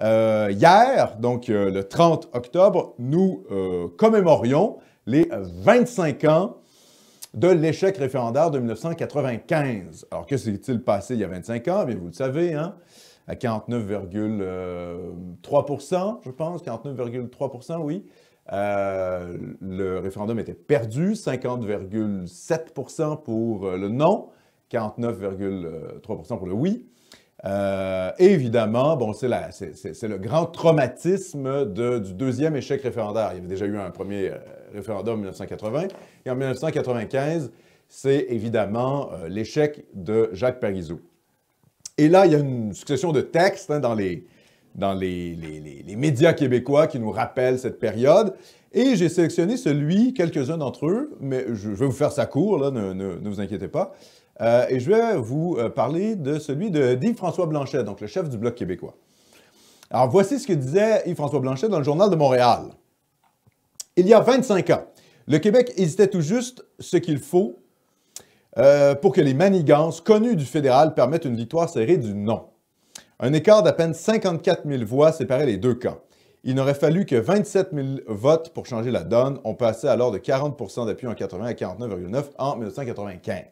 Hier, donc le 30 octobre, nous commémorions les 25 ans de l'échec référendaire de 1995. Alors, que s'est-il passé il y a 25 ans? Bien, vous le savez, hein? À 49,3 %, je pense, 49,3 %, oui. Le référendum était perdu, 50,7 % pour le non, 49,3 % pour le oui. Évidemment, bon, c'est le grand traumatisme du deuxième échec référendaire. Il y avait déjà eu un premier référendum en 1980. Et en 1995, c'est évidemment l'échec de Jacques Parizeau. Et là, il y a une succession de textes dans les médias québécois qui nous rappellent cette période. Et j'ai sélectionné quelques-uns d'entre eux, mais je vais vous faire ça court, là, ne vous inquiétez pas. Et je vais vous parler de celui d'Yves-François Blanchet, donc le chef du Bloc québécois. Alors, voici ce que disait Yves-François Blanchet dans le Journal de Montréal. Il y a 25 ans, le Québec hésitait tout juste ce qu'il faut pour que les manigances connues du fédéral permettent une victoire serrée du non. Un écart d'à peine 54 000 voix séparait les deux camps. Il n'aurait fallu que 27 000 votes pour changer la donne. On passait alors de 40 % d'appui en 80 à 49,9 % en 1995.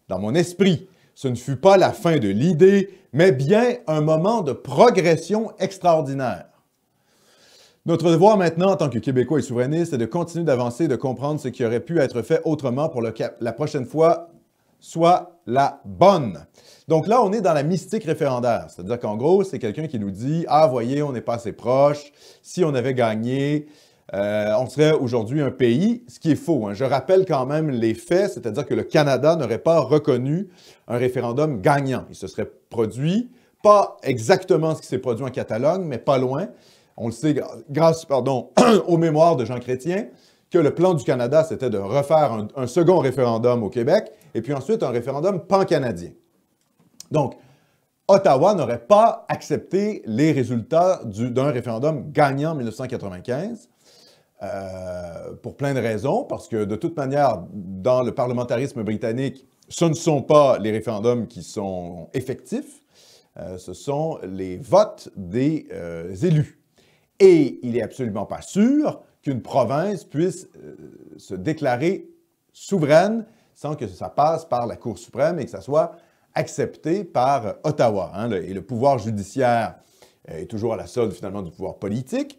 Dans mon esprit, ce ne fut pas la fin de l'idée, mais bien un moment de progression extraordinaire. Notre devoir maintenant, en tant que Québécois et souverainistes, est de continuer d'avancer et de comprendre ce qui aurait pu être fait autrement pour la prochaine fois soit la bonne. Donc là, on est dans la mystique référendaire. C'est-à-dire qu'en gros, c'est quelqu'un qui nous dit « Ah, voyez, on n'est pas assez proche. Si on avait gagné, on serait aujourd'hui un pays », ce qui est faux. Hein. Je rappelle quand même les faits, c'est-à-dire que le Canada n'aurait pas reconnu un référendum gagnant. Il se serait produit, pas exactement ce qui s'est produit en Catalogne, mais pas loin. On le sait grâce aux mémoires de Jean Chrétien, que le plan du Canada, c'était de refaire un second référendum au Québec, et puis ensuite un référendum pan-canadien. Donc, Ottawa n'aurait pas accepté les résultats d'un référendum gagnant en 1995, pour plein de raisons, parce que de toute manière, dans le parlementarisme britannique, ce ne sont pas les référendums qui sont effectifs, ce sont les votes des élus. Et il n'est absolument pas sûr qu'une province puisse se déclarer souveraine sans que ça passe par la Cour suprême et que ça soit accepté par Ottawa. Hein, et le pouvoir judiciaire est toujours à la solde, finalement, du pouvoir politique.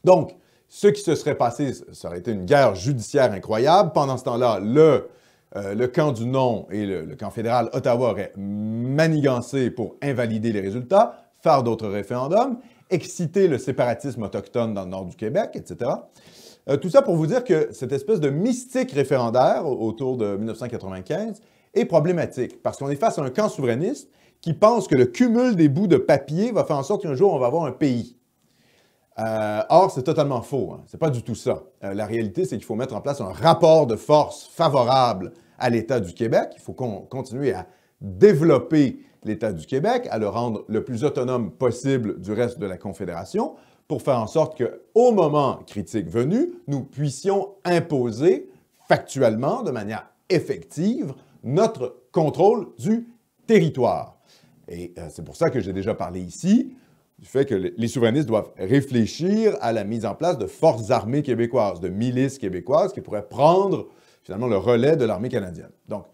Donc, ce qui se serait passé, ça aurait été une guerre judiciaire incroyable. Pendant ce temps-là, le camp du non et le camp fédéral Ottawa auraient manigancé pour invalider les résultats, faire d'autres référendums, exciter le séparatisme autochtone dans le nord du Québec, etc. Tout ça pour vous dire que cette espèce de mystique référendaire autour de 1995 est problématique, parce qu'on est face à un camp souverainiste qui pense que le cumul des bouts de papier va faire en sorte qu'un jour, on va avoir un pays. Or, c'est totalement faux. Hein. C'est pas du tout ça. La réalité, c'est qu'il faut mettre en place un rapport de force favorable à l'État du Québec. Il faut continuer à développer l'État du Québec, à le rendre le plus autonome possible du reste de la Confédération, pour faire en sorte qu'au moment critique venu, nous puissions imposer factuellement, de manière effective, notre contrôle du territoire. Et c'est pour ça que j'ai déjà parlé ici du fait que les souverainistes doivent réfléchir à la mise en place de forces armées québécoises, de milices québécoises qui pourraient prendre finalement le relais de l'armée canadienne. Donc,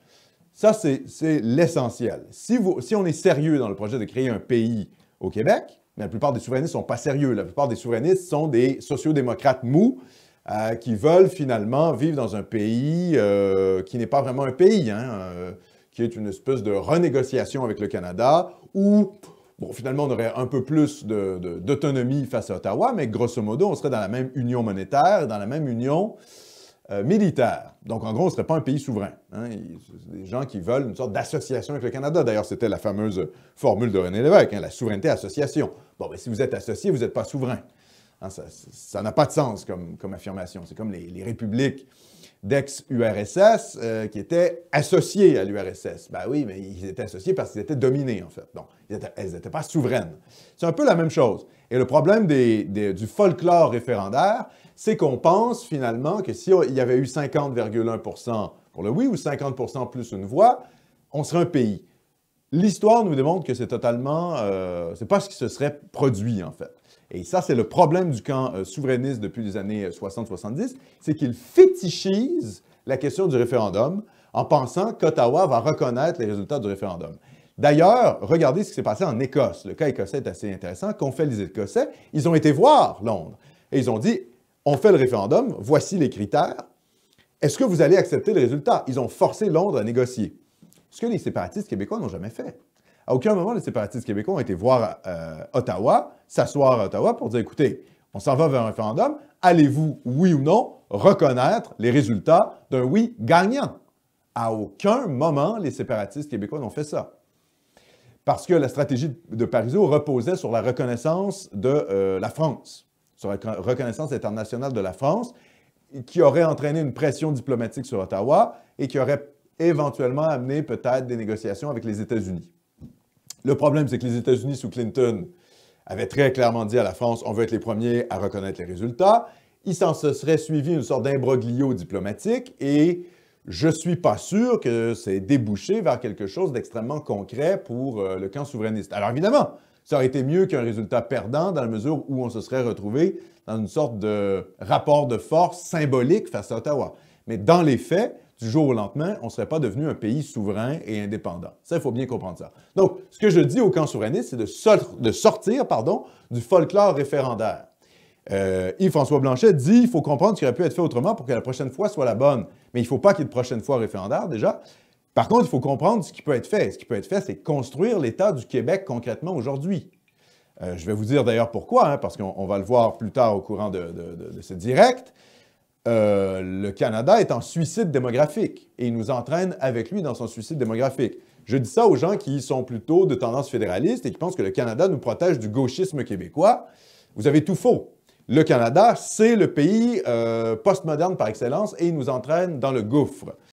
ça, c'est l'essentiel. Si on est sérieux dans le projet de créer un pays au Québec, mais la plupart des souverainistes ne sont pas sérieux. La plupart des souverainistes sont des sociodémocrates mous qui veulent finalement vivre dans un pays qui n'est pas vraiment un pays, hein, qui est une espèce de renégociation avec le Canada où, bon, finalement, on aurait un peu plus d'autonomie face à Ottawa, mais grosso modo, on serait dans la même union monétaire, dans la même union militaire. Donc, en gros, on ne serait pas un pays souverain. Hein. C'est des gens qui veulent une sorte d'association avec le Canada. D'ailleurs, c'était la fameuse formule de René Lévesque, hein, la souveraineté-association. Bon, bien, si vous êtes associé, vous n'êtes pas souverain. Hein, ça n'a pas de sens comme affirmation. C'est comme les républiques d'ex-URSS qui étaient associées à l'URSS. Ben oui, mais ils étaient associés parce qu'ils étaient dominés, en fait. Donc, elles n'étaient pas souveraines. C'est un peu la même chose. Et le problème du folklore référendaire, c'est qu'on pense finalement que s'il y avait eu 50,1 % pour le oui ou 50 % plus une voix, on serait un pays. L'histoire nous démontre que c'est totalement... c'est pas ce qui se serait produit, en fait. Et ça, c'est le problème du camp souverainiste depuis les années 60-70, c'est qu'il fétichise la question du référendum en pensant qu'Ottawa va reconnaître les résultats du référendum. D'ailleurs, regardez ce qui s'est passé en Écosse. Le cas écossais est assez intéressant. Qu'ont fait les Écossais? Ils ont été voir Londres et ils ont dit, on fait le référendum, voici les critères. Est-ce que vous allez accepter le résultat? Ils ont forcé Londres à négocier. Ce que les séparatistes québécois n'ont jamais fait. À aucun moment, les séparatistes québécois ont été voir Ottawa, s'asseoir à Ottawa pour dire, écoutez, on s'en va vers un référendum, allez-vous, oui ou non, reconnaître les résultats d'un oui gagnant? À aucun moment, les séparatistes québécois n'ont fait ça. Parce que la stratégie de Parizeau reposait sur la reconnaissance de la France, sur la reconnaissance internationale de la France, qui aurait entraîné une pression diplomatique sur Ottawa et qui aurait éventuellement amené peut-être des négociations avec les États-Unis. Le problème, c'est que les États-Unis, sous Clinton, avaient très clairement dit à la France, on veut être les premiers à reconnaître les résultats. Il s'en serait suivi une sorte d'imbroglio diplomatique et je ne suis pas sûr que c'est débouché vers quelque chose d'extrêmement concret pour le camp souverainiste. Alors évidemment, ça aurait été mieux qu'un résultat perdant dans la mesure où on se serait retrouvé dans une sorte de rapport de force symbolique face à Ottawa. Mais dans les faits, du jour au lendemain, on ne serait pas devenu un pays souverain et indépendant. Ça, il faut bien comprendre ça. Donc, ce que je dis au camp souverainiste, c'est de sortir du folklore référendaire. Yves-François Blanchet dit qu'il faut comprendre ce qui aurait pu être fait autrement pour que la prochaine fois soit la bonne. Mais il ne faut pas qu'il y ait de prochaine fois référendaire, déjà. Par contre, il faut comprendre ce qui peut être fait. Ce qui peut être fait, c'est construire l'État du Québec concrètement aujourd'hui. Je vais vous dire d'ailleurs pourquoi, hein, parce qu'on va le voir plus tard au courant de ce direct. Le Canada est en suicide démographique et il nous entraîne avec lui dans son suicide démographique. Je dis ça aux gens qui sont plutôt de tendance fédéraliste et qui pensent que le Canada nous protège du gauchisme québécois. Vous avez tout faux. Le Canada, c'est le pays postmoderne par excellence et il nous entraîne dans le gouffre.